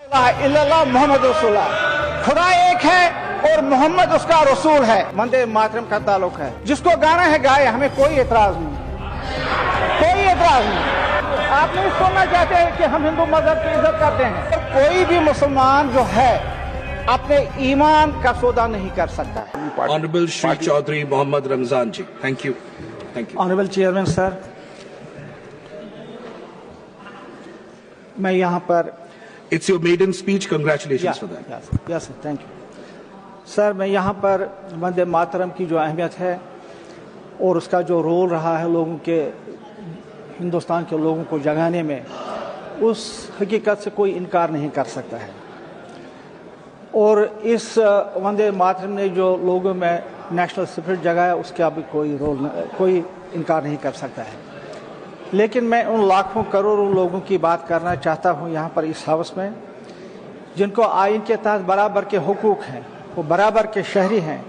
इल्लल्लाह मोहम्मद रसूलुल्लाह, खुदा एक है और मोहम्मद उसका रसूल है। वंदे मातरम का ताल्लुक है, जिसको गाना है गाए, हमें कोई एतराज नहीं, कोई एतराज नहीं। आप नहीं सुनना चाहते हैं कि हम हिंदू मजहब की इज्जत करते हैं, और कोई भी मुसलमान जो है अपने ईमान का सौदा नहीं कर सकता है। Honourable Shri Chaudhry Mohammad Ramzan ji, thank you, thank you. Honourable chairman sir, मैं यहाँ पर it's your maiden speech, congratulations for that. Yes sir, thank you sir. मैं यहाँ पर वंदे मातरम की जो अहमियत है और उसका जो रोल रहा है लोगों के, हिंदुस्तान के लोगों को जगाने में, उस हकीकत से कोई इनकार नहीं कर सकता है। और इस वंदे मातरम ने जो लोगों में नेशनल स्पिरिट जगाया, उसका भी कोई इनकार नहीं कर सकता है। लेकिन मैं उन लाखों करोड़ों लोगों की बात करना चाहता हूँ यहाँ पर इस हाउस में, जिनको आइन के तहत बराबर के हुकूक हैं, वो बराबर के शहरी हैं,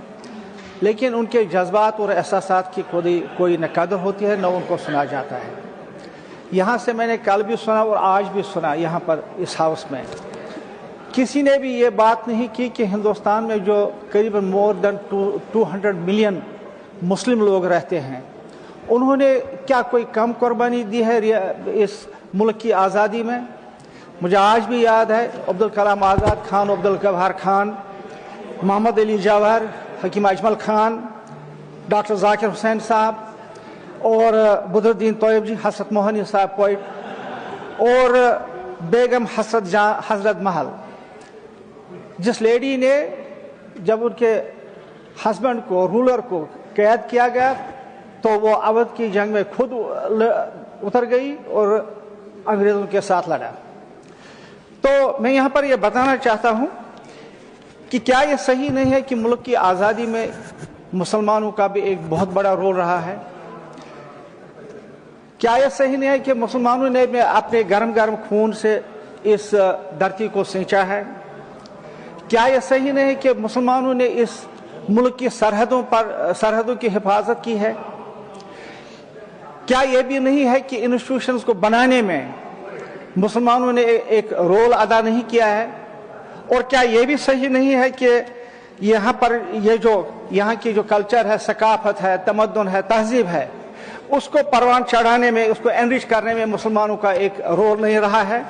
लेकिन उनके जज्बात और एहसासात की कोई न कदर होती है, न उनको सुना जाता है। यहाँ से मैंने कल भी सुना और आज भी सुना यहाँ पर इस हाउस में, किसी ने भी ये बात नहीं की कि हिंदुस्तान में जो करीबन मोर देन 200 मिलियन मुस्लिम लोग रहते हैं, उन्होंने क्या कोई कम कुर्बानी दी है इस मुल्क की आज़ादी में। मुझे आज भी याद है अब्दुल कलाम आज़ाद खान, अब्दुल गफ्फार खान, मोहम्मद अली जवाहर, हकीम अजमल खान, डॉक्टर जाकिर हुसैन साहब और बदरुद्दीन तोयब जी, हसरत मोहनी साहब पोइट, और बेगम हजरत महल, जिस लेडी ने जब उनके हस्बैंड को, रूलर को कैद किया गया, तो वो अवध की जंग में खुद उतर गई और अंग्रेज़ों के साथ लड़ा। तो मैं यहाँ पर ये बताना चाहता हूँ कि क्या ये सही नहीं है कि मुल्क की आज़ादी में मुसलमानों का भी एक बहुत बड़ा रोल रहा है? क्या ये सही नहीं है कि मुसलमानों ने अपने गर्म गर्म खून से इस धरती को सींचा है? क्या ये सही नहीं है कि मुसलमानों ने इस मुल्क की सरहदों की हिफाजत की है? क्या ये भी नहीं है कि इंस्टीट्यूशंस को बनाने में मुसलमानों ने एक रोल अदा नहीं किया है? और क्या ये भी सही नहीं है कि यहाँ पर यहाँ की जो कल्चर है, सकाफत है, तमद्दुन है, तहजीब है, उसको परवान चढ़ाने में, उसको एनरिच करने में मुसलमानों का एक रोल नहीं रहा है?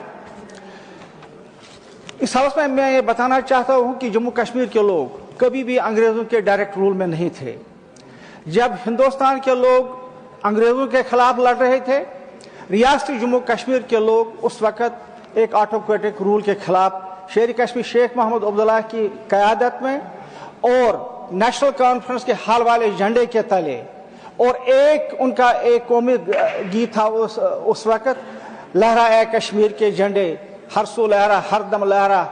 इस हाउस में मैं ये बताना चाहता हूँ कि जम्मू कश्मीर के लोग कभी भी अंग्रेज़ों के डायरेक्ट रूल में नहीं थे। जब हिंदुस्तान के लोग अंग्रेज़ों के खिलाफ लड़ रहे थे, रियासती जम्मू कश्मीर के लोग उस वक़्त एक ऑटोक्रेटिक रूल के खिलाफ शेर कश्मीर शेख मोहम्मद अब्दुल्लाह की क़यादत में और नेशनल कॉन्फ्रेंस के हाल वाले झंडे के तले, और उनका एक कौमी गीत था उस वक़्त, लहरा ए कश्मीर के झंडे, हर सू लहरा, हर दम लहरा,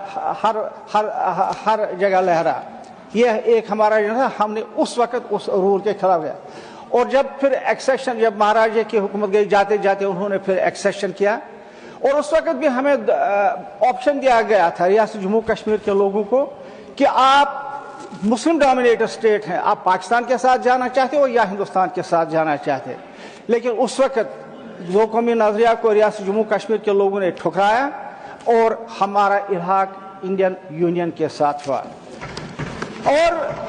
हर जगह लहरा। यह एक हमारा जो है, हमने उस वक़्त उस रूल के खिलाफ गया। और जब फिर एक्सेशन, जब महाराजा की हुकूमत गई, जाते जाते उन्होंने फिर एक्सेशन किया, और उस वक़्त भी हमें ऑप्शन दिया गया था रियासत जम्मू कश्मीर के लोगों को कि आप मुस्लिम डोमिनेटेड स्टेट हैं, आप पाकिस्तान के साथ जाना चाहते हो या हिंदुस्तान के साथ जाना चाहते। लेकिन उस वक़्त दो कौमी नज़रिया को रियासत जम्मू कश्मीर के लोगों ने ठुकराया और हमारा इल्हाक इंडियन यूनियन के साथ हुआ, और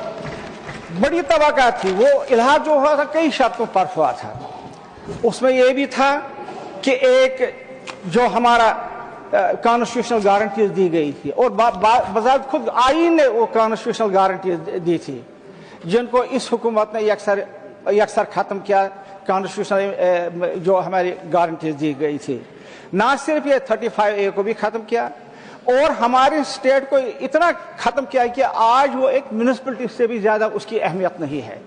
बड़ी तवक्का थी। वो इल्हाक जो हुआ था कई शर्तों पर हुआ था। उसमें यह भी था कि एक जो हमारा कॉन्स्टिट्यूशनल गारंटीज दी गई थी, और बज़ात खुद आईन ने वो कॉन्स्टिट्यूशनल गारंटीज दी थी, जिनको इस हुकूमत ने यकसर ख़त्म किया। कॉन्स्टिट्यूशनल जो हमारी गारंटीज दी गई थी, ना सिर्फ ये 35A को भी ख़त्म किया, और हमारे स्टेट को इतना ख़त्म किया कि आज वो एक म्यूनिसिपलिटी से भी ज़्यादा उसकी अहमियत नहीं है।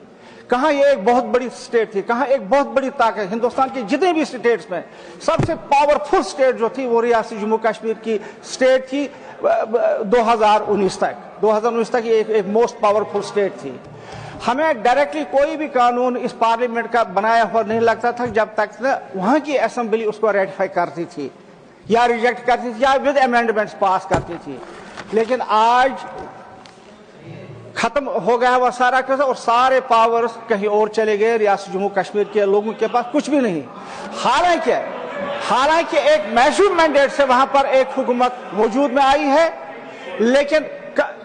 कहाँ ये एक बहुत बड़ी स्टेट थी, कहाँ एक बहुत बड़ी ताकत। हिंदुस्तान के जितने भी स्टेट्स में सबसे पावरफुल स्टेट जो थी वो रियासत जम्मू कश्मीर की स्टेट थी। 2019 तक एक मोस्ट पावरफुल स्टेट थी। हमें डायरेक्टली कोई भी कानून इस पार्लियामेंट का बनाया हुआ नहीं लगता था जब तक न वहाँ की असेंबली उसको रेटिफाई करती थी या रिजेक्ट करती थी या विद अमेंडमेंट्स पास करती थी। लेकिन आज खत्म हो गया वह सारा कैसा, और सारे पावर्स कहीं और चले गए। रियासत जम्मू कश्मीर के लोगों के पास कुछ भी नहीं। हालांकि एक महसूर मैंडेट से वहां पर एक हुकूमत वजूद में आई है, लेकिन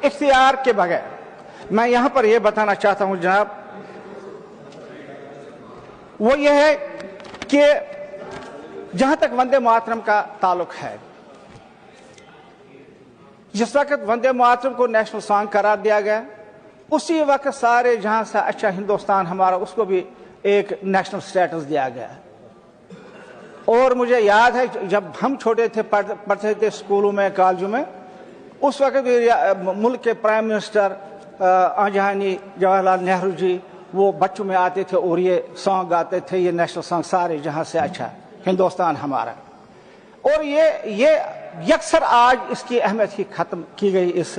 इख्तियार के बगैर। मैं यहां पर यह बताना चाहता हूं जनाब, वो ये है कि जहां तक वंदे मातरम का ताल्लुक है, जिस वक्त वंदे मातरम को नेशनल सॉन्ग करार दिया गया, उसी वक्त सारे जहां से अच्छा हिंदुस्तान हमारा, उसको भी एक नेशनल स्टेटस दिया गया। और मुझे याद है जब हम छोटे थे, पढ़ते थे स्कूलों में, कॉलेजों में, उस वक्त मुल्क के प्राइम मिनिस्टर आंजहानी जवाहरलाल नेहरू जी वो बच्चों में आते थे और ये सॉन्ग गाते थे, ये नेशनल सॉन्ग, सारे जहां से अच्छा हिंदुस्तान हमारा। और ये यकसर आज इसकी अहमियत ही खत्म की गई, इस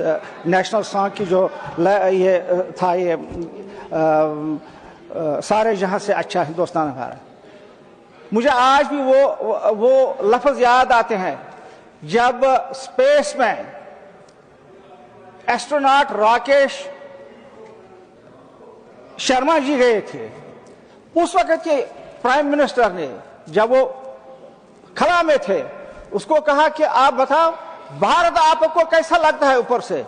नेशनल सॉन्ग की जो ये था, ये सारे जहां से अच्छा हिंदुस्तान हमारा। मुझे आज भी वो लफ्ज याद आते हैं जब स्पेस में एस्ट्रोनॉट राकेश शर्मा जी गए थे। उस वक्त के प्राइम मिनिस्टर ने, जब वो खला में थे, उसको कहा कि आप बताओ भारत आपको कैसा लगता है ऊपर से।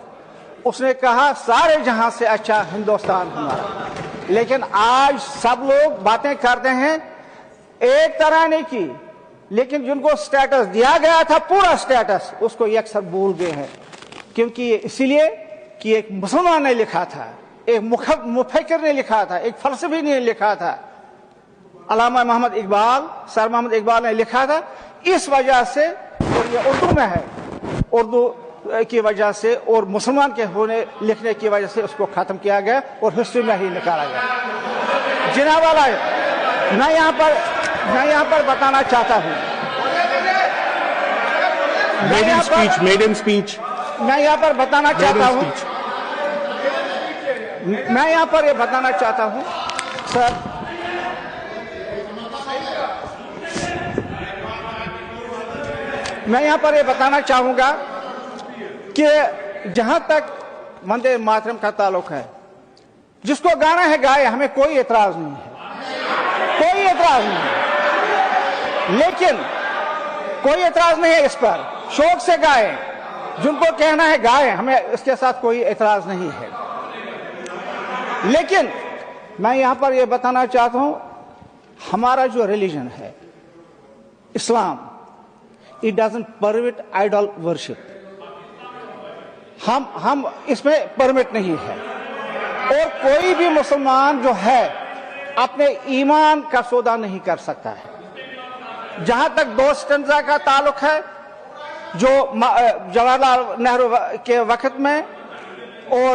उसने कहा सारे जहां से अच्छा हिंदुस्तान हमारा। लेकिन आज सब लोग बातें करते हैं एक तरह ने की, लेकिन जिनको स्टेटस दिया गया था, पूरा स्टेटस, उसको ये अक्सर भूल गए हैं। क्योंकि इसीलिए कि एक मुसलमान ने लिखा था, एक मुफक्किर ने लिखा था, एक फलसफी ने लिखा था, अल्लामा मोहम्मद इकबाल, सर मोहम्मद इकबाल ने लिखा था। इस वजह से, और ये उर्दू में है, उर्दू की वजह से और मुसलमान के होने लिखने की वजह से उसको खत्म किया गया और हिस्ट्री में ही निकाला गया। जनाब वाला, मैं यहाँ पर बताना चाहता हूँ, मेडन स्पीच, मैं यहाँ पर बताना चाहता हूँ, मैं यहाँ पर ये बताना चाहता हूँ सर, मैं यहाँ पर ये बताना चाहूंगा कि जहां तक वंदे मातरम का ताल्लुक है, जिसको गाना है गाए, हमें कोई एतराज नहीं है, कोई एतराज नहीं है। लेकिन कोई एतराज नहीं है इस पर, शौक से गाए, जिनको कहना है गाए, हमें इसके साथ कोई एतराज नहीं है। लेकिन मैं यहां पर यह बताना चाहता हूं, हमारा जो रिलीजन है Islam, it doesn't permit idol worship. हम इसमें परमिट नहीं है। और कोई भी मुसलमान जो है अपने ईमान का सौदा नहीं कर सकता है। जहां तक दो स्टंजा का ताल्लुक है, जो जवाहरलाल नेहरू के वक्त में और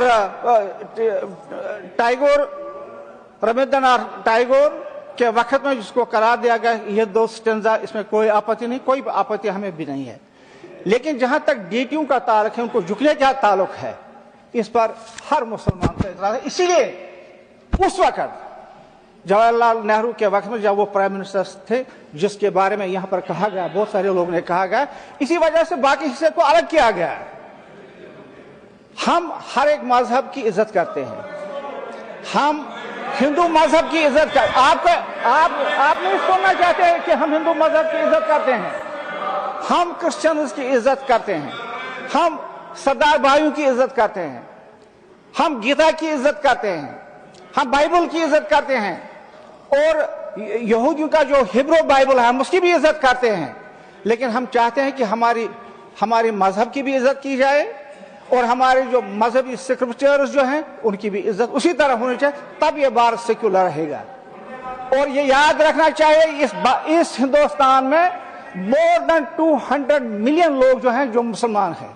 टैगोर, रविंद्रनाथ टैगोर के वक्त में जिसको करार दिया गया, ये दो स्टंजा, इसमें कोई आपत्ति नहीं, कोई आपत्ति हमें भी नहीं है। लेकिन जहां तक डीटीयू का ताल्लुक है, उनको झुकने का ताल्लुक है, इस पर हर मुसलमान का इतराज है। इसीलिए उस वक्त जवाहरलाल नेहरू के वक्त में जब वो प्राइम मिनिस्टर थे, जिसके बारे में यहां पर कहा गया, बहुत सारे लोगों ने कहा गया, इसी वजह से बाकी हिस्से को अलग किया गया। हम हर एक मजहब की इज्जत करते हैं, हम हिंदू मजहब की इज्जत कर, आप नहीं सुनना चाहते हैं कि हम हिंदू मजहब की इज्जत करते हैं, हम क्रिश्चियंस की इज्जत करते हैं, हम सरदार भाइयों की इज्जत करते हैं, हम गीता की इज्जत करते हैं, हम बाइबल की इज्जत करते हैं, और यहूदियों का जो हिब्रू बाइबल है हम उसकी भी इज्जत करते हैं। लेकिन हम चाहते हैं कि हमारी मजहब की भी इज्जत की जाए और हमारे जो मजहबी स्क्रिप्चर्स जो हैं उनकी भी इज्जत उसी तरह होनी चाहिए, तब ये भारत सेक्युलर रहेगा। और ये याद रखना चाहिए, इस हिंदुस्तान में मोर देन 200 मिलियन लोग जो हैं जो मुसलमान हैं,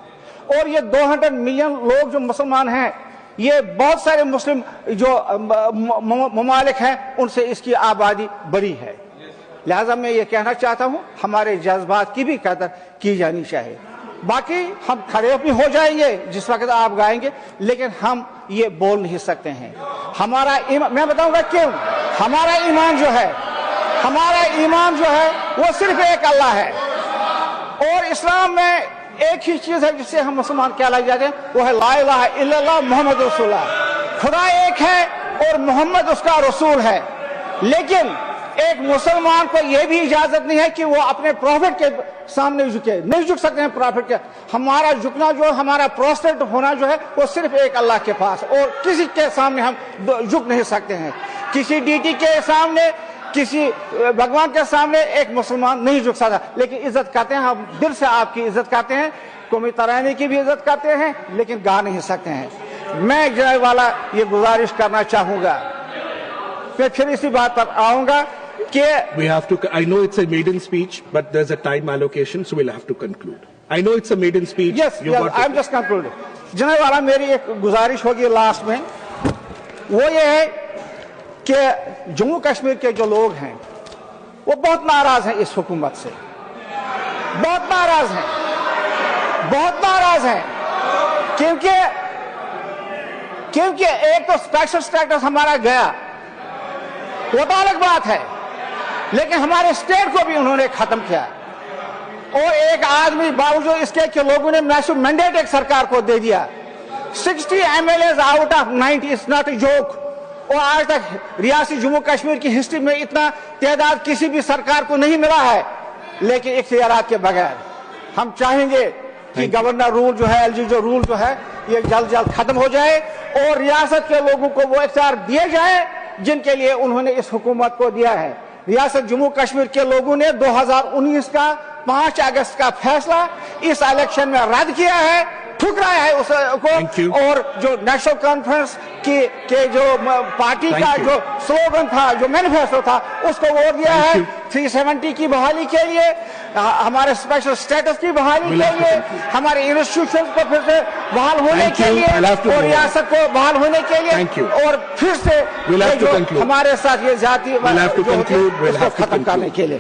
और ये 200 मिलियन लोग जो मुसलमान हैं, ये बहुत सारे मुस्लिम जो ममालिक हैं उनसे इसकी आबादी बड़ी है। लिहाजा मैं ये कहना चाहता हूं, हमारे जज्बात की भी कदर की जानी चाहिए। बाकी हम खड़े भी हो जाएंगे जिस वक्त आप गाएंगे, लेकिन हम ये बोल नहीं सकते हैं। हमारा मैं बताऊंगा क्यों। हमारा ईमान जो है वो सिर्फ एक अल्लाह है, और इस्लाम में एक ही चीज है जिससे हम मुसलमान कहलाए जाते हैं, वो है ला इलाहा इल्लल्लाह मुहम्मद रसूलुल्लाह। खुदा एक है और मोहम्मद उसका रसूल है। लेकिन ایک مسلمان کو یہ بھی اجازت نہیں ہے کہ وہ اپنے پروفٹ کے سامنے جھکے، نہیں جھک سکتے ہیں پروفٹ کے. ہمارا جھکنا جو ہمارا پروسٹیٹ ہونا جو ہے وہ صرف ایک اللہ کے پاس، اور کسی کے سامنے ہم جھک نہیں سکتے ہیں. کسی ڈیٹی کے سامنے، کسی بھگوان کے سامنے ایک مسلمان نہیں جھک سکتا. لیکن عزت کرتے ہیں، ہم دل سے آپ کی عزت کرتے ہیں، قومی ترانے کی بھی عزت کرتے ہیں، لیکن گا نہیں سکتے ہیں. میں جناب والا یہ گزارش کرنا چاہوں گا، میں پھر اسی بات پر آؤں گا کہ We have to, I know it's a maiden speech, but there's a time allocation, so we'll have to conclude. I know it's a maiden speech. Yes, You yes, got I'm it. just concluding. جناب والا میری ایک گزارش ہوگی last میں، وہ یہ ہے کہ جموں کشمیر کے جو لوگ ہیں وہ بہت ناراض ہیں اس حکومت سے، بہت ناراض ہیں، بہت ناراض ہیں. کیونکہ ایک تو اسپیشل سٹیٹس ہمارا گیا، وہ تو الگ بات ہے، لیکن ہمارے اسٹیٹ کو بھی انہوں نے ختم کیا. اور ایک آدمی باوجود اس کے کہ لوگوں نے میسو مینڈیٹ ایک سرکار کو دے دیا. 60 MLAs out of 90 is not a joke. اور آج تک ریاست جموں کشمیر کی ہسٹری میں اتنا تعداد کسی بھی سرکار کو نہیں ملا ہے. لیکن اختیارات کے بغیر ہم چاہیں گے کہ گورنر رول جو ہے، LG جو رول جو ہے، یہ جلد جلد ختم ہو جائے اور ریاست کے لوگوں کو وہ اختیار دیے جائیں جن کے لیے انہوں نے اس حکومت کو دیا ہے. ریاست جموں کشمیر کے لوگوں نے 2019 کا 5 اگست کا فیصلہ اس الیکشن میں رد کیا ہے، ٹھکرایا ہے اس کو. اور جو نیشنل کانفرنس کے جو پارٹی کا جو سلوگن تھا، جو مینیفیسٹو تھا، اس کو ووٹ دیا ہے 370 کی بحالی کے لیے، ہمارے اسپیشل اسٹیٹس کی بحالی کے لیے، ہمارے انسٹیٹیوشن کو پھر سے بحال ہونے کے لیے، اور ریاست کو بحال ہونے کے لیے، اور پھر سے ہمارے ساتھ یہ ذاتی ختم کرنے کے لیے.